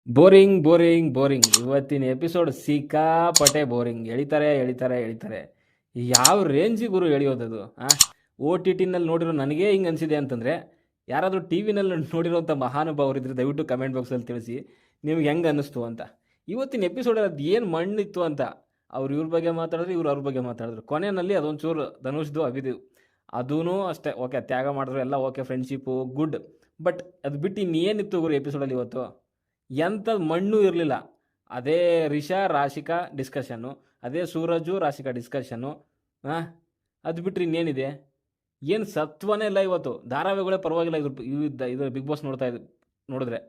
Boring boring boring. ಇವತ್ತಿನ episode ಸಿಕ್ಕಾಪಟ್ಟೆ boring. ಎಳಿತಾರೆ ಎಳಿತಾರೆ ಎಳಿತಾರೆ. ಯಾವ ರೇಂಜಿಗೆ ಗುರು ಎಳಿಯೋದದು? ಓ ಟಿ ಟಿನಲ್ಲಿ ನೋಡಿರೋ ನನಗೇ ಹಿಂಗೆ ಅನಿಸಿದೆ ಅಂತಂದರೆ, ಯಾರಾದರೂ ಟಿ ವಿನಲ್ಲಿ ನೋಡಿರೋಂಥ ಮಹಾನುಭಾವರು ಇದ್ದರೆ ದಯವಿಟ್ಟು ಕಮೆಂಟ್ ಬಾಕ್ಸಲ್ಲಿ ತಿಳಿಸಿ ನಿಮ್ಗೆ ಹೆಂಗೆ ಅನ್ನಿಸ್ತು ಅಂತ. ಇವತ್ತಿನ ಎಪಿಸೋಡಲ್ಲಿ ಅದು ಏನು ಮಣ್ಣಿತ್ತು ಅಂತ ಅವ್ರು ಇವ್ರ ಬಗ್ಗೆ ಮಾತಾಡಿದ್ರು, ಇವ್ರು ಅವ್ರ ಬಗ್ಗೆ ಮಾತಾಡಿದ್ರು. ಕೊನೆಯಲ್ಲಿ ಅದೊಂಚೂರು ಧನುಷ್ದು ಅಭಿದು ಅದೂ ಅಷ್ಟೇ ಓಕೆ, ತ್ಯಾಗ ಮಾಡಿದ್ರು ಎಲ್ಲ ಓಕೆ, ಫ್ರೆಂಡ್ಶಿಪ್ಪು ಗುಡ್. ಬಟ್ ಅದು ಬಿಟ್ಟು ಇನ್ನೇನಿತ್ತು ಗುರು ಎಪಿಸೋಡಲ್ಲಿ ಇವತ್ತು? ಎಂಥದ್ದು ಮಣ್ಣು ಇರಲಿಲ್ಲ. ಅದೇ ರಿಷಾ ರಾಶಿಕಾ ಡಿಸ್ಕಷನ್ನು, ಅದೇ ಸೂರಜು ರಾಶಿಕಾ ಡಿಸ್ಕಷನ್ನು. ಹಾಂ, ಅದು ಬಿಟ್ಟರೆ ಇನ್ನೇನಿದೆ? ಏನು ಸತ್ವನೇ ಇಲ್ಲ ಇವತ್ತು. ಧಾರಾವಾಹಿಗಳೇ ಪರವಾಗಿಲ್ಲ ಇದು ಬಿಗ್ ಬಾಸ್ ನೋಡಿದ್ರೆ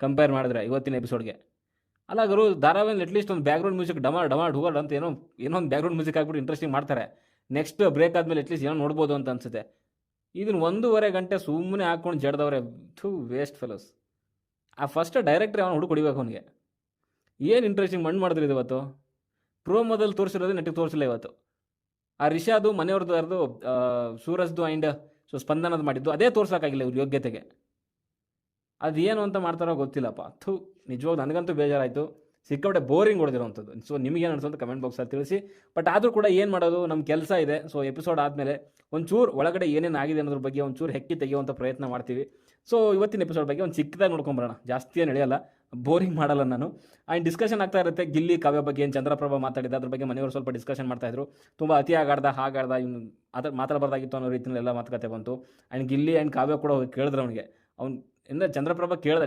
ಕಂಪೇರ್ ಮಾಡಿದ್ರೆ ಇವತ್ತಿನ ಎಪಿಸೋಡ್ಗೆ. ಅಲ್ಲ ಗುರು, ಧಾರಾವಾಹಿಯಲ್ಲಿ ಅಟ್ಲೀಸ್ಟ್ ಒಂದು ಬ್ಯಾಕ್ಗ್ರೌಂಡ್ ಮ್ಯೂಸಿಕ್ ಡಮಾರ್ ಡಮಾರ್ ಢುಗರ್ ಅಂತ ಏನೋ ಒಂದು ಬ್ಯಾಕ್ಗ್ರೌಂಡ್ ಮ್ಯೂಸಿಕ್ ಹಾಕ್ಬಿಟ್ಟು ಇಂಟ್ರೆಸ್ಟಿಂಗ್ ಮಾಡ್ತಾರೆ. ನೆಕ್ಸ್ಟ್ ಬ್ರೇಕ್ ಆದಮೇಲೆ ಅಟ್ಲೀಸ್ಟ್ ಏನೋ ನೋಡ್ಬೋದು ಅಂತ ಅನ್ಸುತ್ತೆ. ಇದನ್ನು 1.5 ಗಂಟೆ ಸುಮ್ಮನೆ ಹಾಕ್ಕೊಂಡು ಜಡ್ದವ್ರೆ. Waste fellows. ಆ ಫಸ್ಟ್ ಡೈರೆಕ್ಟ್ರ್ ಅವನು ಹುಡುಕು ಹೊಡಿಬೇಕು ಅವನಿಗೆ. ಏನು ಇಂಟ್ರೆಸ್ಟಿಂಗ್ ಮಣ್ಣು ಮಾಡಿದ್ರಿ ಇದು ಇವತ್ತು. ಪ್ರೋಮೋದಲ್ಲಿ ತೋರಿಸಿರೋದು ನೆಟ್ಟಿಗೆ ತೋರಿಸಿಲ್ಲ ಇವತ್ತು. ಆ ರಿಷಾದು ಮನೆಯವ್ರದ್ದು ಯಾರ್ದು ಸೂರಜ್ದು ಆ್ಯಂಡ್ ಸ್ಪಂದನದ ಮಾಡಿದ್ದು ಅದೇ ತೋರ್ಸೋಕ್ಕಾಗಿಲ್ಲ ಇವ್ರ ಯೋಗ್ಯತೆಗೆ. ಅದು ಏನು ಅಂತ ಮಾಡ್ತಾರೋ ಗೊತ್ತಿಲ್ಲಪ್ಪ. ನಿಜವಾಗ ನನಗಂತೂ ಬೇಜಾರಾಯಿತು. ಸಿಕ್ಕಾಪಟ್ಟೆ ಬೋರಿಂಗ್ ಹೊಡೆದಿರೋವಂಥದ್ದು. ಸೊ ನಿಮಗೇನು ಅನಿಸೋ ಅಂತ ಕಮೆಂಟ್ ಬಾಕ್ಸಲ್ಲಿ ತಿಳಿಸಿ. ಬಟ್ ಆದರೂ ಕೂಡ ಏನು ಮಾಡೋದು, ನಮ್ಮ ಕೆಲಸ ಇದೆ. ಸೊ ಎಪಿಸೋಡ್ ಆದಮೇಲೆ ಒಂಚೂರು ಒಳಗಡೆ ಏನೇನು ಆಗಿದೆ ಅನ್ನೋದ್ರ ಬಗ್ಗೆ ಒಂಚೂರು ಹೆಕ್ಕಿ ತೆಗೆಯುವಂಥ ಪ್ರಯತ್ನ ಮಾಡ್ತೀವಿ. ಸೊ ಇವತ್ತಿನ ಎಪಿಸೋಡ್ ಬಗ್ಗೆ ಒಂದು ಚಿಕ್ಕದಾಗಿ ನೋಡ್ಕೊಂಬರೋಣ. ಜಾಸ್ತಿ ಏನು ನಡೆಯಲ್ಲ, ಬೋರಿಂಗ್ ಮಾಡಲ್ಲ ನಾನು. ಆ್ಯಂಡ್ ಡಿಸ್ಕಷನ್ ಆಗ್ತಾ ಇರುತ್ತೆ. ಗಿಲ್ಲಿ ಕಾವ್ಯ ಬಗ್ಗೆ ಏನು ಚಂದ್ರಪ್ರಭಾ ಮಾತಾಡಿದ ಅದ್ರ ಬಗ್ಗೆ ಮನೆಯವರು ಸ್ವಲ್ಪ ಡಿಸ್ಕಷನ್ ಮಾಡ್ತಾಯಿದ್ರು. ತುಂಬ ಅತಿ ಹಾಗಾಡ್ದ ಇವನು ಮಾತಾಡಬಾರ್ದಾಗಿತ್ತು ಅನ್ನೋ ರೀತಿಯಲ್ಲಿ ಎಲ್ಲ ಮಾತುಕತೆ ಬಂತು. ಆ್ಯಂಡ್ ಗಿಲ್ಲಿ ಆ್ಯಂಡ್ ಕಾವ್ಯ ಕೂಡ ಹೋಗಿ ಕೇಳಿದ್ರು ಅವನಿಗೆ. ಅವ್ನು ಅಂದರೆ ಚಂದ್ರಪ್ರಭಾ ಕೇಳಿದೆ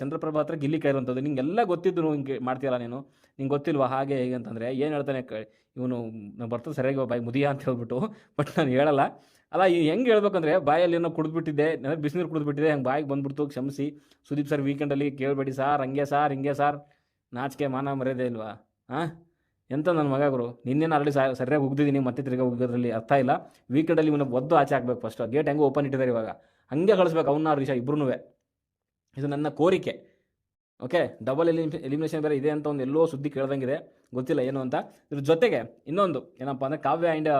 ಚಂದ್ರಪ್ರಭಾ ಹತ್ರ ಗಿಲ್ಲಿ ಕೈರುವಂಥದ್ದು. ನಿಂಗೆಲ್ಲ ಗೊತ್ತಿದ್ದು ಹಿಂಗೆ ಮಾಡ್ತೀಯಲ್ಲ ನೀನು, ನಿಂಗೆ ಗೊತ್ತಿಲ್ವಾ ಹಾಗೆ ಹೇಗೆ ಅಂತಂದರೆ ಏನು ಹೇಳ್ತಾನೆ ಇವನು. ನಾವು ಬರ್ತದೆ ಸರಿಯಾಗಿ ಬಾಯಿ ಮುದಿಯ ಅಂತ ಹೇಳ್ಬಿಟ್ಟು. ಬಟ್ ನಾನು ಹೇಳಲ್ಲ. ಅಲ್ಲ ಹೆಂಗೆ ಹೇಳ್ಬೇಕಂದ್ರೆ, ಬಾಯಲ್ಲಿ ಏನೋ ಕುಡಿದ್ಬಿಟ್ಟಿದ್ದೆ, ನನಗೆ ಬಿಸಿನೀರು ಕುಡಿದ್ಬಿಟ್ಟಿದೆ, ಹಂಗೆ ಬಾಯಿಗೆ ಬಂದ್ಬಿಡ್ತು, ಕ್ಷಮಿಸಿ. ಸುದೀಪ್ ಸರ್ ವೀಕೆಂಡಲ್ಲಿ ಕೇಳಬೇಡಿ ಸಾರ್, ಹಿಂಗೆ ಸಾರ್. ನಾಚಿಕೆ ಮಾನ ಮರ್ಯಾದೆ ಇಲ್ವಾ? ಎಂತ ನನ್ನ ಮಗ ಗುರು. ನಿನ್ನೇನು ಆಲ್ರೆಡಿ ಸರಿಯಾಗಿ ಉಗ್ದಿದ್ದೀನಿ, ಮತ್ತೆ ತಿರ್ಗಿ ಉಗ್ಗೋದ್ರಲ್ಲಿ ಅರ್ಥ ಇಲ್ಲ. ವೀಕೆಂಡಲ್ಲಿ ಇವನು ಒದ್ದು ಆಚೆ ಹಾಕ್ಬೇಕು. ಫಸ್ಟ್ ಗೇಟ್ ಹೆಂಗೆ ಓಪನ್ ಇಟ್ಟಿದ್ದಾರೆ ಇವಾಗ, ಹಂಗೆ ಕಳಿಸ್ಬೇಕು ಅವನ್ನ ರಿಷಾ ಇಬ್ರೂ. ಇದು ನನ್ನ ಕೋರಿಕೆ. ಓಕೆ, ಡಬಲ್ ಎಲಿಮಿನೇಷನ್ ಬೇರೆ ಇದೆ ಅಂತ ಒಂದು ಎಲ್ಲೋ ಸುದ್ದಿ ಕೇಳ್ದಂಗಿದೆ, ಗೊತ್ತಿಲ್ಲ ಏನು ಅಂತ. ಇದ್ರ ಜೊತೆಗೆ ಇನ್ನೊಂದು ಏನಪ್ಪ ಅಂದರೆ, ಕಾವ್ಯ ಆ್ಯಂಡ್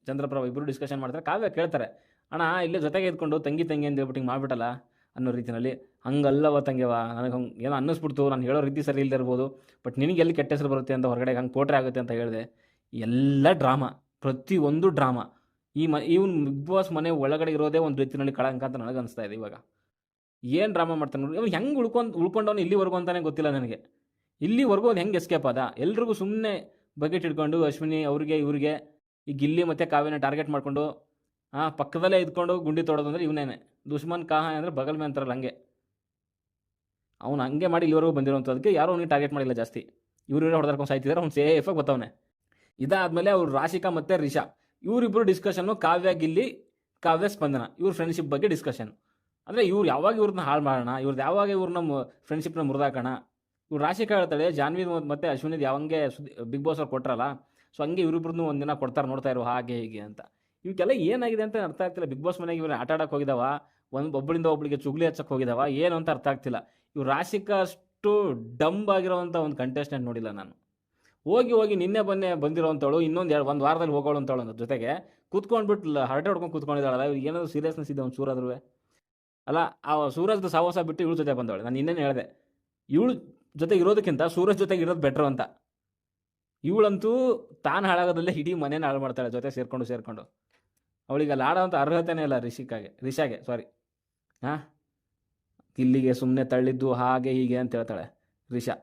ಚಂದ್ರಪ್ರಭಾ ಇಬ್ಬರು ಡಿಸ್ಕಷನ್ ಮಾಡ್ತಾರೆ. ಕಾವ್ಯ ಕೇಳ್ತಾರೆ, ಅಣ್ಣ ಇಲ್ಲೇ ಜೊತೆಗೆ ಇದ್ಕೊಂಡು ತಂಗಿ ಅಂತ ಹೇಳ್ಬಿಟ್ಟು ಹಿಂಗೆ ಮಾಡ್ಬಿಟ್ಟಲ್ಲ ಅನ್ನೋ ರೀತಿಯಲ್ಲಿ. ಹಂಗಲ್ಲವ ತಂಗ್ಯವ, ನನಗೆ ಹಂಗೆ ಏನೋ ಅನ್ನಿಸ್ಬಿಡ್ತು, ನಾನು ಹೇಳೋ ರೀತಿ ಸರಿ ಇಲ್ಲದೆ ಇರ್ಬೋದು, ಬಟ್ ನಿನಗೆ ಎಲ್ಲಿ ಕೆಟ್ಟ ಹೆಸರು ಬರುತ್ತೆ ಅಂತ ಹೊರಗಡೆ ಹಂಗೆ ಪೋಟ್ರೆ ಆಗುತ್ತೆ ಅಂತ ಹೇಳಿದೆ. ಎಲ್ಲ ಡ್ರಾಮಾ, ಪ್ರತಿಯೊಂದು ಡ್ರಾಮಾ. ಇವನು ಬಿಗ್ ಬಾಸ್ ಮನೆ ಒಳಗಡೆ ಇರೋದೇ ಒಂದು ರೀತಿಯಲ್ಲಿ ಕಳಂಕ ಅಂತ ನನಗೆ ಅನಿಸ್ತಾ ಇದೆ ಇವಾಗ. ಏನು ಡ್ರಾಮಾ ಮಾಡ್ತಾನೆ ನೋಡಿ. ಅವ್ನು ಹೆಂಗೆ ಉಳ್ಕೊಂಡವನು ಇಲ್ಲಿವರೆಗೂ ಅಂತಲೇ ಗೊತ್ತಿಲ್ಲ ನನಗೆ. ಇಲ್ಲಿವರೆಗೂ ಅದು ಹೆಂಗೆ ಎಸ್ಕೇಪ್ ಅದ? ಎಲ್ರಿಗೂ ಸುಮ್ಮನೆ ಬಕೆಟ್ ಇಟ್ಕೊಂಡು ಅಶ್ವಿನಿ ಅವ್ರಿಗೆ ಇವ್ರಿಗೆ ಈ ಗಿಲ್ಲಿ ಮತ್ತು ಕಾವ್ಯನ ಟಾರ್ಗೆಟ್ ಮಾಡಿಕೊಂಡು ಪಕ್ಕದಲ್ಲೇ ಇದ್ಕೊಂಡು ಗುಂಡಿ ತೊಡೋದು ಅಂದರೆ ಇವನೇನೆ ದುಶ್ಮನ್ ಕಹ ಅಂದರೆ ಬಗಲ್ ಮೇ ಅಂತಾರಲ್ಲ ಹಂಗೆ. ಅವ್ನು ಹಂಗೆ ಮಾಡಿ ಇಲ್ಲಿವರೆಗೂ ಬಂದಿರೋಂಥದ್ದಕ್ಕೆ ಯಾರೂ ಅವ್ನಿಗೆ ಟಾರ್ಗೆಟ್ ಮಾಡಿಲ್ಲ ಜಾಸ್ತಿ. ಇವ್ರು ಹೊಡೆದಾಡ್ಕೊಂಡು ಸಾಯ್ತಿದ್ದಾರೆ, ಅವ್ನು ಸೇಫಾಗಿ ಬರ್ತಾವನೆ. ಇದಾದಮೇಲೆ ಅವ್ರು ರಾಶಿಕಾ ಮತ್ತು ರಿಷಾ ಇವರಿಬ್ಬರು ಡಿಸ್ಕಷನ್ನು. ಕಾವ್ಯ ಗಿಲ್ಲಿ, ಕಾವ್ಯ ಸ್ಪಂದನ ಇವ್ರ ಫ್ರೆಂಡ್ಶಿಪ್ ಬಗ್ಗೆ ಡಿಸ್ಕಷನ್. ಅಂದರೆ ಇವ್ರು ಯಾವಾಗ ಇವ್ರನ್ನ ಹಾಳು ಮಾಡೋಣ, ಇವ್ರದ್ದು ಯಾವಾಗ ಇವ್ರನ್ನ ಫ್ರೆಂಡ್ಶಿಪ್ನ ಮುರಿದಾಕೋಣ. ಇವ್ರು ರಾಶಿಕಾ ಹೇಳ್ತಾಳೆ, ಜಾನ್ವಿ ಮತ್ತು ಅಶ್ವಿನಿದು ಯಾವಂಗೆ ಬಿಗ್ ಬಾಸ್ ಅವ್ರು ಕೊಟ್ರಲ್ಲ, ಸೊ ಹಂಗೆ ಇವರಿಬ್ರದ್ದು ಒಂದಿನ ಕೊಡ್ತಾರೆ, ನೋಡ್ತಾ ಇರೋ ಹಾಗೆ ಹೀಗೆ ಅಂತ. ಇವಕ್ಕೆಲ್ಲ ಏನಾಗಿದೆ ಅಂತ ಅರ್ಥ ಆಗ್ತಿಲ್ಲ. ಬಿಗ್ ಬಾಸ್ ಮನೆಗೆ ಇವ್ರು ಆಟ ಆಡೋಕೆ ಹೋಗಿದಾವ, ಒಬ್ಬಳಿಂದ ಒಬ್ಬಳಿಗೆ ಚುಗ್ಲಿ ಹಚ್ಚಕ್ಕೆ ಹೋಗಿದಾವ, ಏನು ಅಂತ ಅರ್ಥ ಆಗ್ತಿಲ್ಲ. ಇವ್ರು ರಾಶಿಕಾ ಅಷ್ಟು ಡಂಬ್ ಆಗಿರೋವಂಥ ಒಂದು ಕಂಟೆಸ್ಟೆಂಟ್ ನೋಡಿಲ್ಲ ನಾನು. ಹೋಗಿ ನಿನ್ನೆ ಬಂದಿರೋವಂಥವಳು ಒಂದು ವಾರದಲ್ಲಿ ಹೋಗೋಳು ಅಂತವಳು ಅನ್ನೋ ಜೊತೆಗೆ ಕೂತ್ಕೊಂಡ್ಬಿಟ್ಟು ಹರಟೆ ಹೊಡ್ಕೊಂಡು ಕೂತ್ಕೊಂಡಿದ್ದಾಳಲ್ಲ. ಇವ್ರು ಏನಾದರೂ ಸೀರಿಯಸ್ನೆಸ್ ಇದೆ ಒಂದು ಚೂರಾದ್ರೂ? ಅಲ್ಲ, ಆ ಸೂರಜ್ದು ಸಾವಾಸ ಬಿಟ್ಟು ಇವಳು ಜೊತೆ ಬಂದವಳೆ. ನಾನು ಇನ್ನೇನು ಹೇಳಿದೆ, ಇವಳು ಜೊತೆ ಇರೋದಕ್ಕಿಂತ ಸೂರಜ್ ಜೊತೆಗೆ ಇರೋದು ಬೆಟ್ರು ಅಂತ. ಇವಳಂತೂ ತಾನು ಹಾಳಾಗೋದಲ್ಲೇ ಇಡೀ ಮನೇನ ಹಾಳು ಮಾಡ್ತಾಳೆ ಜೊತೆ ಸೇರಿಕೊಂಡು. ಅವಳಿಗೆ ಅಲ್ಲಿ ಆಡೋವಂಥ ಅರ್ಹತೆನೇ ಇಲ್ಲ ರಿಷಾಗೆ ಸಾರಿ. ಇಲ್ಲಿಗೆ ಸುಮ್ಮನೆ ತಳ್ಳಿದ್ದು ಹಾಗೆ ಹೀಗೆ ಅಂತ ಹೇಳ್ತಾಳೆ ರಿಷಾ.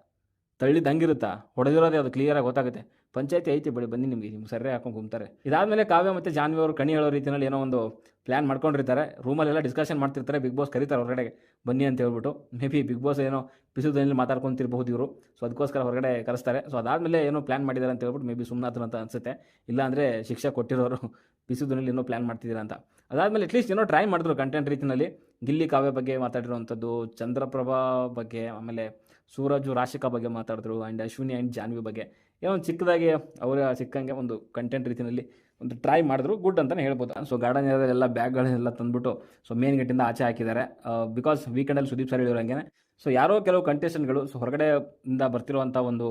ತಳ್ಳಿದ್ದು ಹಂಗಿರುತ್ತಾ? ಹೊಡೆದಿರೋದೇ ಅದು ಕ್ಲಿಯರಾಗಿ ಗೊತ್ತಾಗುತ್ತೆ. ಪಂಚಾಯತಿ ಐತಿ ಬಿಡಿ, ಬನ್ನಿ ನಿಮಗೆ ಸರಿ ಹಾಕೊಂಡು ಕುಂತಾರೆ. ಇದಾದಮೇಲೆ ಕಾವ್ಯ ಮತ್ತು ಜಾನ್ವಿ ಅವರು ಕಣಿ ಹೇಳೋ ರೀತಿಯಲ್ಲಿ ಏನೋ ಒಂದು ಪ್ಲ್ಯಾನ್ ಮಾಡ್ಕೊಂಡಿರ್ತಾರೆ. ರೂಮಲ್ಲೆಲ್ಲ ಡಿಸ್ಕಷನ್ ಮಾಡ್ತಿರ್ತಾರೆ. ಬಿಗ್ ಬಾಸ್ ಕರೀತಾರೆ ಹೊರಗಡೆ ಬನ್ನಿ ಅಂತ ಹೇಳ್ಬಿಟ್ಟು. ಮೇ ಬಿ ಬಿಗ್ ಬಾಸ್ ಏನೋ ಪಿಸುದಲ್ಲಿ ಮಾತಾಡ್ಕೊತಿರ್ಬಹುದು ಇವರು. ಸೊ ಅದಕ್ಕೋಸ್ಕರ ಹೊರಗಡೆ ಕರೆಸ್ತಾರೆ. ಸೊ ಅದಾದಮೇಲೆ ಏನೋ ಪ್ಲ್ಯಾನ್ ಮಾಡಿದ್ದಾರೆ ಅಂತ ಹೇಳ್ಬಿಟ್ಟು ಮೇ ಬಿ ಸುಮ್ಮನಾದ್ರು ಅಂತ ಅನಿಸುತ್ತೆ. ಇಲ್ಲಾಂದರೆ ಶಿಕ್ಷೆ ಕೊಟ್ಟಿರೋರು ಪಿಸುದಲ್ಲಿ ಏನೋ ಪ್ಲ್ಯಾನ್ ಮಾಡ್ತಿದ್ದೀರಾ ಅಂತ. ಅದಾದಮೇಲೆ ಅಟ್ಲೀಸ್ಟ್ ಏನೋ ಟ್ರೈ ಮಾಡಿದ್ರು ಕಂಟೆಂಟ್ ರೀತಿಯಲ್ಲಿ. ಗಿಲ್ಲಿ ಕಾವ್ಯ ಬಗ್ಗೆ ಮಾತಾಡಿರೋವಂಥದ್ದು, ಚಂದ್ರಪ್ರಭಾ ಬಗ್ಗೆ, ಆಮೇಲೆ ಸೂರಜು ರಾಶಿಕಾ ಬಗ್ಗೆ ಮಾತಾಡಿದ್ರು, ಆ್ಯಂಡ್ ಅಶ್ವಿನಿ ಆ್ಯಂಡ್ ಜಾನ್ವಿ ಬಗ್ಗೆ ಏನೋ ಒಂದು ಚಿಕ್ಕದಾಗಿ ಅವರ ಸಿಕ್ಕಂಗೆ ಒಂದು ಕಂಟೆಂಟ್ ರೀತಿಯಲ್ಲಿ ಒಂದು ಟ್ರೈ ಮಾಡಿದ್ರು. ಗುಡ್ ಅಂತಲೇ ಹೇಳ್ಬೋದು. ಸೊ ಗಾರ್ಡನ್ ಏರಿಯಾದಲ್ಲೆಲ್ಲ ಬ್ಯಾಗ್ಗಳನ್ನೆಲ್ಲ ತಂದುಬಿಟ್ಟು ಸೊ ಮೇನ್ ಗೇಟಿಂದ ಆಚೆ ಹಾಕಿದ್ದಾರೆ. ಬಿಕಾಸ್ ವೀಕೆಂಡಲ್ಲಿ ಸುದೀಪ್ ಸರ್ ಹೇಳಿರೋ ಹಂಗೆ ಸೊ ಯಾರೋ ಕೆಲವು ಕಂಟೆಸ್ಟೆಂಟ್ಗಳು ಸೊ ಹೊರಗಡೆಯಿಂದ ಬರ್ತಿರುವಂಥ ಒಂದು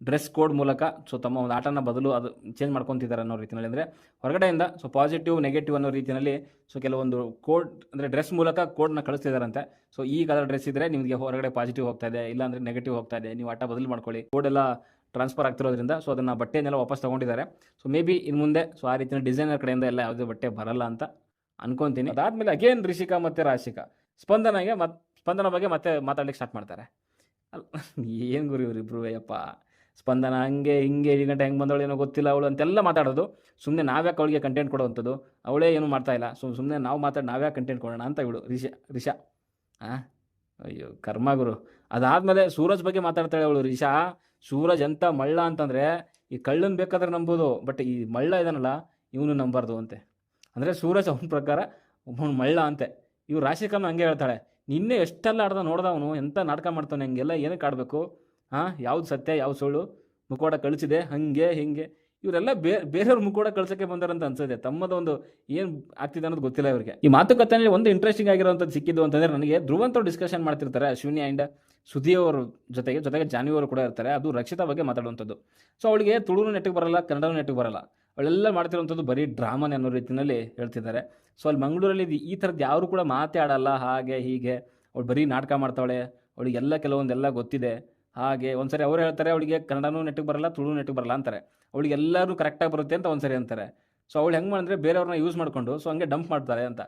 ಡ್ರೆಸ್ ಕೋಡ್ ಮೂಲಕ ಸೊ ತಮ್ಮ ಒಂದು ಆಟನ ಬದಲು ಅದು ಚೇಂಜ್ ಮಾಡ್ಕೊತಿದ್ದಾರೆ ಅನ್ನೋ ರೀತಿಯಲ್ಲಿ, ಅಂದರೆ ಹೊರಗಡೆಯಿಂದ ಸೊ ಪಾಸಿಟಿವ್ ನೆಗೆಟಿವ್ ಅನ್ನೋ ರೀತಿಯಲ್ಲಿ ಸೊ ಕೆಲವೊಂದು ಕೋಡ್ ಅಂದರೆ ಡ್ರೆಸ್ ಮೂಲಕ ಕೋಡ್ನ ಕಳಿಸ್ತಿದ್ದಾರಂತೆ. ಸೊ ಈ ಕಲರ್ ಡ್ರೆಸ್ ಇದ್ದರೆ ನಿಮಗೆ ಹೊರಗಡೆ ಪಾಸಿಟಿವ್ ಹೋಗ್ತಾ ಇದೆ, ಇಲ್ಲಾಂದರೆ ನೆಗೆಟಿವ್ ಹೋಗ್ತಾ ಇದೆ, ನೀವು ಆಟ ಬದಲು ಮಾಡ್ಕೊಳ್ಳಿ. ಕೋಡ್ ಎಲ್ಲ ಟ್ರಾನ್ಸ್ಫರ್ ಆಗ್ತಿರೋದ್ರಿಂದ ಸೊ ಅದನ್ನು ಬಟ್ಟೆನೆಲ್ಲ ವಾಪಸ್ ತೊಗೊಂಡಿದ್ದಾರೆ. ಸೊ ಮೇ ಬಿ ಇನ್ನು ಮುಂದೆ ಸೊ ಆ ರೀತಿಯ ಡಿಸೈನರ್ ಕಡೆಯಿಂದ ಎಲ್ಲ ಯಾವುದೇ ಬಟ್ಟೆ ಬರಲ್ಲ ಅಂತ ಅನ್ಕೊತೀನಿ. ಅದಾದಮೇಲೆ ಅಗೇನ್ ರಿಷಿಕಾ ಮತ್ತು ರಾಶಿಕಾ ಸ್ಪಂದನ ಬಗ್ಗೆ ಮತ್ತೆ ಮಾತಾಡ್ಲಿಕ್ಕೆ ಸ್ಟಾರ್ಟ್ ಮಾಡ್ತಾರೆ. ಏನು ಗುರು ಇವರಿಬ್ರು ಅಯ್ಯಪ್ಪ, ಸ್ಪಂದನ ಹಂಗೆ ಹಿಂಗೆ ಈ ಗಂಟೆ ಹೆಂಗೆ ಬಂದವಳು ಏನೋ ಗೊತ್ತಿಲ್ಲ ಅವಳು ಅಂತೆಲ್ಲ ಮಾತಾಡೋದು. ಸುಮ್ಮನೆ ನಾವ್ಯಾಕೆ ಅವಳಿಗೆ ಕಂಟೆಂಟ್ ಕೊಡೋವಂಥದ್ದು, ಅವಳೇ ಏನು ಮಾಡ್ತಾ ಇಲ್ಲ, ಸುಮ್ಮನೆ ನಾವು ನಾವ್ಯಾಕೆ ಕಂಟೆಂಟ್ ಕೊಡೋಣ ಅಂತ ಇವಳು ರಿಷಾ ಅಯ್ಯೋ ಕರ್ಮ ಗುರು. ಅದಾದಮೇಲೆ ಸೂರಜ್ ಬಗ್ಗೆ ಮಾತಾಡ್ತಾಳೆ ಅವಳು ರಿಷಾ. ಸೂರಜ್ ಎಂಥ ಮಳ್ಳ ಅಂತಂದರೆ ಈ ಕಳ್ಳನ್ ಬೇಕಾದ್ರೆ ನಂಬೋದು, ಬಟ್ ಈ ಮಳ್ಳ ಇದಾನಲ್ಲ ಇವನು ನಂಬಾರ್ದು ಅಂತೆ. ಅಂದರೆ ಸೂರಜ್ ಅವನ ಪ್ರಕಾರ ಅವನು ಮಳ್ಳ ಅಂತೆ. ಇವ್ರು ರಾಶಿಕಾನು ಹಂಗೆ ಹೇಳ್ತಾಳೆ, ನಿನ್ನೆ ಎಷ್ಟೆಲ್ಲ ನೋಡ್ದ ಅವನು ಎಂಥ ನಾಟಕ ಮಾಡ್ತಾನೆ, ಹಂಗೆಲ್ಲ ಏನಕ್ಕೆ ಆಡಬೇಕು, ಯಾವ್ದು ಸತ್ಯ ಯಾವ್ದು ಸುಳ್ಳು, ಮುಖವಾಡ ಕಳಿಸಿದೆ ಹಂಗೆ ಹಿಂಗೆ. ಇವರೆಲ್ಲ ಬೇರೆಯವ್ರ ಮುಖವಾಡ ಕಳ್ಸೋಕ್ಕೆ ಬಂದಾರಂತ ಅನ್ಸುತ್ತೆ. ತಮ್ಮದೊಂದು ಏನು ಆಗ್ತಿದೆ ಅನ್ನೋದು ಗೊತ್ತಿಲ್ಲ ಇವರಿಗೆ. ಈ ಮಾತುಕತೆಯಲ್ಲಿ ಒಂದು ಇಂಟ್ರೆಸ್ಟಿಂಗ್ ಆಗಿರೋಂಥದ್ದು ಸಿಕ್ಕಿದ್ದು ಅಂತಂದರೆ ನನಗೆ ಧ್ರುವಂತವ್ರು ಡಿಸ್ಕಷನ್ ಮಾಡ್ತಿರ್ತಾರೆ ಅಶ್ವಿನಿ ಆ್ಯಂಡ್ ಸುದ್ದಿ ಅವ್ರ ಜೊತೆಗೆ ಜಾನ್ವಿ ಅವರು ಕೂಡ ಇರ್ತಾರೆ. ಅದು ರಕ್ಷಿತಾ ಬಗ್ಗೆ ಮಾತಾಡುವಂಥದ್ದು. ಸೊ ಅವಳಿಗೆ ತುಳುನು ನೆಟ್ಟಿಗೆ ಬರಲ್ಲ, ಕನ್ನಡನೂ ನೆಟ್ಟಿಗೆ ಬರಲ್ಲ. ಅವಳೆಲ್ಲ ಮಾಡ್ತಿರೋಂಥದ್ದು ಬರೀ ಡ್ರಾಮಾನೇ ಅನ್ನೋ ರೀತಿಯಲ್ಲಿ ಹೇಳ್ತಿದ್ದಾರೆ. ಸೊ ಅಲ್ಲಿ ಮಂಗಳೂರಲ್ಲಿ ಈ ಥರದ್ದು ಯಾರು ಕೂಡ ಮಾತೇ ಆಡಲ್ಲ, ಹಾಗೆ ಹೀಗೆ ಅವಳು ಬರೀ ನಾಟಕ ಮಾಡ್ತಾವಳೆ, ಅವಳಿಗೆಲ್ಲ ಕೆಲವೊಂದೆಲ್ಲ ಗೊತ್ತಿದೆ. ಹಾಗೆ ಒಂದ್ಸರಿ ಅವ್ರು ಹೇಳ್ತಾರೆ ಅವಳಿಗೆ ಕನ್ನಡನೂ ನೆಟ್ಟಿಗೆ ಬರಲ್ಲ, ತುಳು ನೆಟ್ಟಿಗೆ ಬರಲ್ಲ ಅಂತಾರೆ. ಅವಳಿಗೆ ಎಲ್ಲರೂ ಕರೆಕ್ಟಾಗಿ ಬರುತ್ತೆ ಅಂತ ಒಂದ್ಸರಿ ಅಂತಾರೆ. ಸೊ ಅವಳು ಹೆಂಗೆ ಮಾಡಿದ್ರೆ ಬೇರೆಯವ್ರನ್ನ ಯೂಸ್ ಮಾಡಿಕೊಂಡು ಸೊ ಹಂಗೆ ಡಂಪ್ ಮಾಡ್ತಾರೆ ಅಂತ.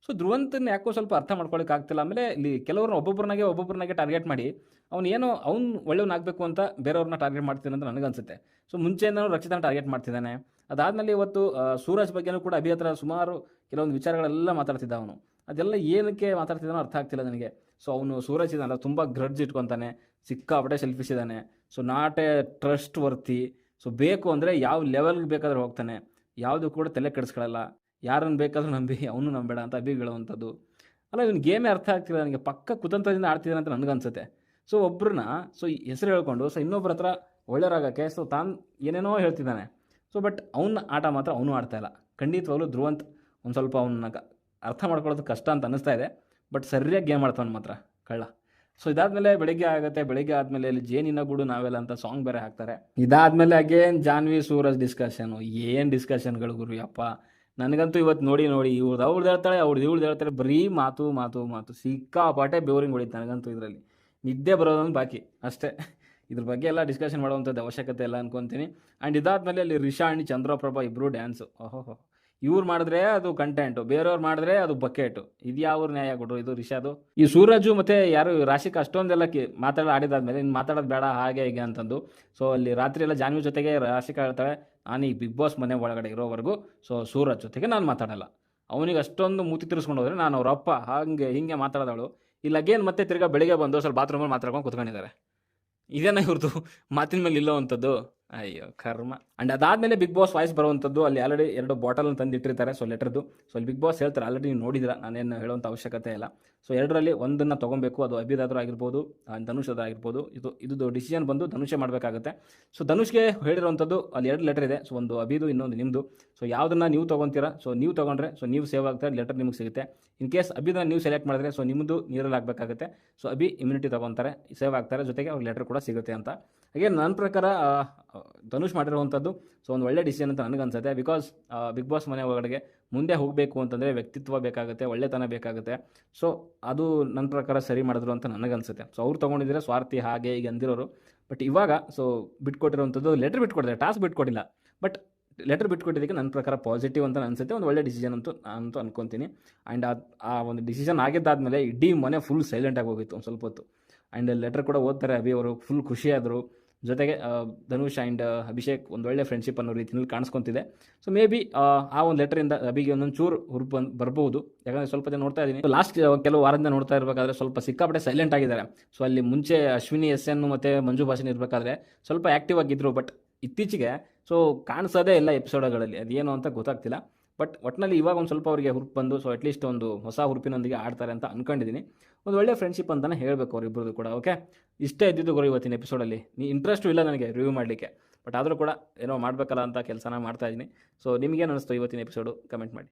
ಸೊ ಧ್ರುವಂತನ ಯಾಕೋ ಸ್ವಲ್ಪ ಅರ್ಥ ಮಾಡ್ಕೊಳ್ಳೋಕೆ ಆಗ್ತಿಲ್ಲ. ಆಮೇಲೆ ಇಲ್ಲಿ ಕೆಲವ್ರನ್ನ ಒಬ್ಬೊಬ್ಬರನ್ನಾಗೆ ಟಾರ್ಗೆಟ್ ಮಾಡಿ ಅವ್ನು ಒಳ್ಳೆಯವನಾಗಬೇಕು ಅಂತ ಬೇರೆಯವ್ರನ್ನ ಟಾರ್ಗೆಟ್ ಮಾಡ್ತಿದ್ದಾನೆ ಅಂತ ನನಗನ್ಸುತ್ತೆ. ಸೊ ಮುಂಚೆಯಿಂದನೂ ರಕ್ಷಿತನ ಟಾರ್ಗೆಟ್ ಮಾಡ್ತಿದ್ದಾನೆ. ಅದಾದಮೇಲೆ ಇವತ್ತು ಸೂರಜ್ ಬಗ್ಗೆನೂ ಕೂಡ ಅಭಿ ಹತ್ರ ಸುಮಾರು ಕೆಲವೊಂದು ವಿಚಾರಗಳೆಲ್ಲ ಮಾತಾಡ್ತಿದ್ದ ಅವನು. ಅದೆಲ್ಲ ಏನಕ್ಕೆ ಮಾತಾಡ್ತಿದ್ದಾನೋ ಅರ್ಥ ಆಗ್ತಿಲ್ಲ ನನಗೆ. ಸೊ ಅವನು ಸೂರಜ್ ಇದ್ದಾನಲ್ಲ ತುಂಬ ಗ್ರಡ್ಜ್ ಇಟ್ಕೊತಾನೆ, ಸಿಕ್ಕಾಪಟ್ಟೆ ಸೆಲ್ಫಿಶ್ ಇದ್ದಾನೆ. So not a trustworthy. So ಬೇಕು ಅಂದರೆ ಯಾವ ಲೆವೆಲ್ಗೆ ಬೇಕಾದ್ರೆ ಹೋಗ್ತಾನೆ, ಯಾವುದು ಕೂಡ ತಲೆ ಕೆಡಿಸ್ಕೊಳ್ಳಲ್ಲ, ಯಾರನ್ನು ಬೇಕಾದ್ರೂ ನಂಬಿ ಅವನು ನಂಬೇಡ ಅಂತ ಅಭಿ ಹೇಳುವಂಥದ್ದು. ಅಲ್ಲ ಇವನು ಗೇಮೇ ಅರ್ಥ ಆಗ್ತಿಲ್ಲ ನನಗೆ, ಪಕ್ಕ ಕುತಂತ್ರದಿಂದ ಆಡ್ತಿದ್ದಾನೆ ಅಂತ ನನಗನ್ಸುತ್ತೆ. ಸೊ ಒಬ್ಬರನ್ನ ಸೊ ಹೆಸರು ಹೇಳ್ಕೊಂಡು ಸೊ ಇನ್ನೊಬ್ಬರ ಹತ್ರ ಒಳ್ಳೆಯರಾಗಕ್ಕೆ ಸೊ ತಾನು ಏನೇನೋ ಹೇಳ್ತಿದ್ದಾನೆ. ಸೊ ಬಟ್ ಅವನ ಆಟ ಮಾತ್ರ ಅವನು ಆಡ್ತಾ ಇಲ್ಲ. ಖಂಡಿತವಾಗ್ಲೂ ಧ್ರುವಂತ್ ಒಂದು ಸ್ವಲ್ಪ ಅವನ್ನ ಅರ್ಥ ಮಾಡ್ಕೊಳ್ಳೋದು ಕಷ್ಟ ಅಂತ ಅನ್ನಿಸ್ತಾ ಇದೆ. ಬಟ್ ಸರಿಯಾಗಿ ಗೇಮ್ ಆಡ್ತಾನೆ ಮಾತ್ರ ಕಳ್ಳ. ಸೊ ಇದಾದಮೇಲೆ ಬೆಳಿಗ್ಗೆ ಆದಮೇಲೆ ಇಲ್ಲಿ ಜೇನಿನ ಗೂಡು ನಾವೆಲ್ಲ ಅಂತ ಸಾಂಗ್ ಬೇರೆ ಹಾಕ್ತಾರೆ. ಇದಾದಮೇಲೆ ಅಗೇನ್ ಜಾನ್ವಿ ಸೂರಜ್ ಡಿಸ್ಕಷನು. ಏನು ಡಿಸ್ಕಷನ್ಗಳು ಗುರು ಯಪ್ಪ. ನನಗಂತೂ ಇವತ್ತು ನೋಡಿ ಇವ್ರದ್ದು ಅವ್ರದ್ದು ಹೇಳ್ತಾಳೆ, ಇವ್ರದ್ದು ಹೇಳ್ತಾರೆ, ಬರೀ ಮಾತು ಸಿಕ್ಕಾಪಾಟೆ ಬೋರಿಂಗ್ ಹೊಡಿತು ನನಗಂತೂ. ಇದರಲ್ಲಿ ನಿದ್ದೆ ಬರೋದೊಂದು ಬಾಕಿ ಅಷ್ಟೇ. ಇದ್ರ ಬಗ್ಗೆ ಎಲ್ಲ ಡಿಸ್ಕಷನ್ ಮಾಡುವಂಥದ್ದು ಅವಶ್ಯಕತೆ ಇಲ್ಲ ಅನ್ಕೊತೀನಿ. ಆ್ಯಂಡ್ ಇದಾದಮೇಲೆ ಅಲ್ಲಿ ರಿಷಾ ಆ್ಯಂಡ್ ಚಂದ್ರಪ್ರಭಾ ಇಬ್ಬರು ಡ್ಯಾನ್ಸು. ಓಹೋ, ಇವ್ರು ಮಾಡಿದ್ರೆ ಅದು ಕಂಟೆಂಟು, ಬೇರೆಯವ್ರು ಮಾಡಿದ್ರೆ ಅದು ಬಕೆಟು. ಇದು ಯಾವ ನ್ಯಾಯ ಕೊಟ್ಟರು ಇದು ರಿಷಾದು. ಈ ಸೂರಜು ಮತ್ತು ಯಾರು ರಾಶಿಕಾ ಅಷ್ಟೊಂದೆಲ್ಲ ಆಡಿದಾದ್ಮೇಲೆ ಇನ್ನು ಮಾತಾಡೋದು ಬೇಡ ಹಾಗೆ ಹೀಗೆ ಅಂತಂದು. ಸೊ ಅಲ್ಲಿ ರಾತ್ರಿ ಎಲ್ಲ ಜಾನ್ವಿ ಜೊತೆಗೆ ರಾಶಿಕಾ ಹೇಳ್ತಾಳೆ, ನಾನು ಈ ಬಿಗ್ ಬಾಸ್ ಮನೆ ಒಳಗಡೆ ಇರೋವರೆಗೂ ಸೊ ಸೂರಜ್ ಜೊತೆಗೆ ನಾನು ಮಾತಾಡಲ್ಲ. ಅವನಿಗೆ ಅಷ್ಟೊಂದು ಮೂತಿ ತಿರ್ಸ್ಕೊಂಡು ಹೋದರೆ ನಾನು ಅವ್ರ ಅಪ್ಪ ಹಾಗೆ ಹಿಂಗೆ ಮಾತಾಡೋದವಳು. ಇಲ್ಲಿ ಅಗೇನ್ ಮತ್ತೆ ತಿರ್ಗಾ ಬೆಳಿಗ್ಗೆ ಬಂದು ಸ್ವಲ್ಪ ಬಾತ್ರೂಮಲ್ಲಿ ಮಾತಾಡ್ಕೊಂಡು ಕುತ್ಕೊಂಡಿದ್ದಾರೆ. ಇದೇನ ಇವ್ರದ್ದು ಮಾತಿನ ಮೇಲೆ ಇಲ್ಲೋವಂಥದ್ದು. ಅಯ್ಯೋ ಕರ್ಮ. ಆ್ಯಂಡ್ ಅದಾದಮೇಲೆ ಬಿಗ್ ಬಾಸ್ ವಾಯ್ಸ್ ಬರುವಂಥದ್ದು. ಅಲ್ಲಿ ಆಲ್ರೆಡಿ 2 ಬಾಟಲನ್ನು ತಂದು ಇಟ್ಟಿರ್ತಾರೆ ಸೊ ಲೆಟರ್ದು. ಸೊ ಅಲ್ಲಿ ಬಿಗ್ ಬಾಸ್ ಹೇಳ್ತಾರೆ, ಆಲ್ರೆಡಿ ನೀವು ನೋಡಿದಿರ, ನಾನೇನು ಹೇಳುವಂಥ ಅವಶ್ಯಕತೆ ಇಲ್ಲ. ಸೊ 2ರಲ್ಲಿ ಒಂದನ್ನು ತೊಗೊಬೇಕು, ಅದು ಅಭಿದಾದ್ರೂ ಆಗಿರ್ಬೋದು ಧನುಷ್ ಆಗಿರ್ಬೋದು. ಇದು ಡಿಸಿಷನ್ ಬಂದು ಧನುಷೇ ಮಾಡಬೇಕಾಗುತ್ತೆ. ಸೊ ಧನುಷ್ಗೆ ಹೇಳಿರೋವಂಥದ್ದು ಅಲ್ಲಿ 2 ಲೆಟರ್ ಇದೆ. ಸೊ ಒಂದು ಅಭಿದು, ಇನ್ನೊಂದು ನಿಮ್ಮದು. ಸೊ ಯಾವುದನ್ನು ನೀವು ತೊಗೊತೀರಾ, ಸೊ ನೀವು ತೊಗೊಂಡ್ರೆ ಸೊ ನೀವು ಸೇವ್ ಆಗ್ತಾರೆ, ಲೆಟರ್ ನಿಮಗೆ ಸಿಗುತ್ತೆ. ಇನ್ ಕೇಸ್ ಅಭಿದನ್ನು ನೀವು ಸೆಲೆಕ್ಟ್ ಮಾಡಿದ್ರೆ ಸೊ ನಿಮ್ಮದು ನೀರಲ್ಲಿ ಆಗಬೇಕಾಗುತ್ತೆ. ಸೊ ಅಭಿ ಇಮ್ಯುನಿಟಿ ತೊಗೊತಾರೆ, ಸೇವ್ ಆಗ್ತಾರೆ, ಜೊತೆಗೆ ಅವ್ರಿಗೆ ಲೆಟರ್ ಕೂಡ ಸಿಗುತ್ತೆ ಅಂತ. ಹಾಗೆ ನನ್ನ ಪ್ರಕಾರ ಧನುಷ್ ಮಾಡಿರುವಂಥದ್ದು ಸೊ ಒಂದು ಒಳ್ಳೆ ಡಿಸಿಷನ್ ಅಂತ ನನಗನ್ಸುತ್ತೆ. ಬಿಕಾಸ್ ಬಿಗ್ ಬಾಸ್ ಮನೆ ಒಳಗಡೆ ಮುಂದೆ ಹೋಗಬೇಕು ಅಂತಂದರೆ ವ್ಯಕ್ತಿತ್ವ ಬೇಕಾಗುತ್ತೆ, ಒಳ್ಳೆತನ ಬೇಕಾಗುತ್ತೆ. ಸೊ ಅದು ನನ್ನ ಪ್ರಕಾರ ಸರಿ ಮಾಡಿದ್ರು ಅಂತ ನನಗನ್ಸುತ್ತೆ. ಸೊ ಅವ್ರು ತೊಗೊಂಡಿದ್ರೆ ಸ್ವಾರ್ಥಿ ಹಾಗೆ ಈಗ ಅಂದಿರೋರು. ಬಟ್ ಇವಾಗ ಸೊ ಬಿಟ್ಕೊಟ್ಟಿರುವಂಥದ್ದು ಲೆಟರ್ ಬಿಟ್ಕೊಟ್ಟಿದ್ದಾರೆ, ಟಾಸ್ಕ್ ಬಿಟ್ಕೊಟ್ಟಿಲ್ಲ. ಬಟ್ ಲೆಟರ್ ಬಿಟ್ಕೊಟ್ಟಿದ್ದಕ್ಕೆ ನನ್ನ ಪ್ರಕಾರ ಪಾಸಿಟಿವ್ ಅಂತ ಅನಿಸುತ್ತೆ. ಒಂದು ಒಳ್ಳೆ ಡಿಸಿಷನ್ ಅಂತೂ ಅನ್ಕೊತೀನಿ. ಆ್ಯಂಡ್ ಆ ಒಂದು ಡಿಸಿಷನ್ ಆಗಿದ್ದಾದಮೇಲೆ ಇಡೀ ಮನೆ ಫುಲ್ ಸೈಲೆಂಟಾಗಿ ಹೋಗಿತ್ತು ಒಂದು ಸ್ವಲ್ಪ ಹೊತ್ತು. ಆ್ಯಂಡ್ ಲೆಟರ್ ಕೂಡ ಓದ್ತಾರೆ ಅಭಿ ಅವರು, ಫುಲ್ ಖುಷಿಯಾದರು. ಜೊತೆಗೆ ಧನುಷ್ ಆ್ಯಂಡ್ ಅಭಿಷೇಕ್ ಒಂದು ಒಳ್ಳೆ ಫ್ರೆಂಡ್ಶಿಪ್ ಅನ್ನೋ ರೀತಿಯಲ್ಲಿ ಕಾಣಿಸ್ಕೊತಿದೆ. ಸೊ ಮೇ ಬಿ ಆ ಒಂದು ಲೆಟರಿಂದ ಅಭಿಗೆ ಒಂದೊಂದು ಚೂರು ಹುರುಪು ಬರ್ಬೋದು. ಯಾಕಂದರೆ ಸ್ವಲ್ಪ ದಿನ ನೋಡ್ತಾ ಇದ್ದೀನಿ, ಲಾಸ್ಟ್ ಕೆಲವು ವಾರದಿಂದ ನೋಡ್ತಾ ಇರಬೇಕಾದ್ರೆ ಸ್ವಲ್ಪ ಸಿಕ್ಕಾಪಟ್ಟೆ ಸೈಲೆಂಟ್ ಆಗಿದ್ದಾರೆ. ಸೊ ಅಲ್ಲಿ ಮುಂಚೆ ಅಶ್ವಿನಿ SN ಮತ್ತು ಮಂಜು ಭಾಷಣ ಇರಬೇಕಾದ್ರೆ ಸ್ವಲ್ಪ ಆ್ಯಕ್ಟಿವ್ ಆಗಿದ್ದರು. ಬಟ್ ಇತ್ತೀಚೆಗೆ ಸೊ ಕಾಣಿಸೋದೇ ಇಲ್ಲ ಎಪಿಸೋಡ್ಗಳಲ್ಲಿ, ಅದೇನು ಅಂತ ಗೊತ್ತಾಗ್ತಿಲ್ಲ. ಬಟ್ ಒಟ್ಟಿನಲ್ಲಿ ಇವಾಗ ಒಂದು ಸ್ವಲ್ಪ ಅವರಿಗೆ ಹುರುಪು ಬಂದು ಸೊ ಅಟ್ಲೀಸ್ಟ್ ಒಂದು ಹೊಸ ಹುರುಪಿನೊಂದಿಗೆ ಆಡ್ತಾರೆ ಅಂತ ಅಂದ್ಕೊಂಡಿದ್ದೀನಿ. ಒಂದು ಒಳ್ಳೆ ಫ್ರೆಂಡ್ಶಿಪ್ ಅಂತಲೇ ಹೇಳಬೇಕು ಅವರಿಬ್ಬರದು ಕೂಡ. ಓಕೆ, ಇಷ್ಟೇ ಇದ್ದಿದ್ದು ಗುರು ಇವತ್ತಿನ ಎಪಿಸೋಡಲ್ಲಿ. ಇಂಟ್ರೆಸ್ಟು ಇಲ್ಲ ನನಗೆ ರಿವ್ಯೂ ಮಾಡಲಿಕ್ಕೆ, ಬಟ್ ಆದರೂ ಕೂಡ ಏನೋ ಮಾಡಬೇಕಲ್ಲ ಅಂತ ಕೆಲಸನ ಮಾಡ್ತಾಯಿದ್ದೀನಿ. ಸೊ ನಿಮಗೇನು ಅನ್ನಿಸ್ತು ಇವತ್ತಿನ ಎಪಿಸೋಡು ಕಮೆಂಟ್ ಮಾಡಿ.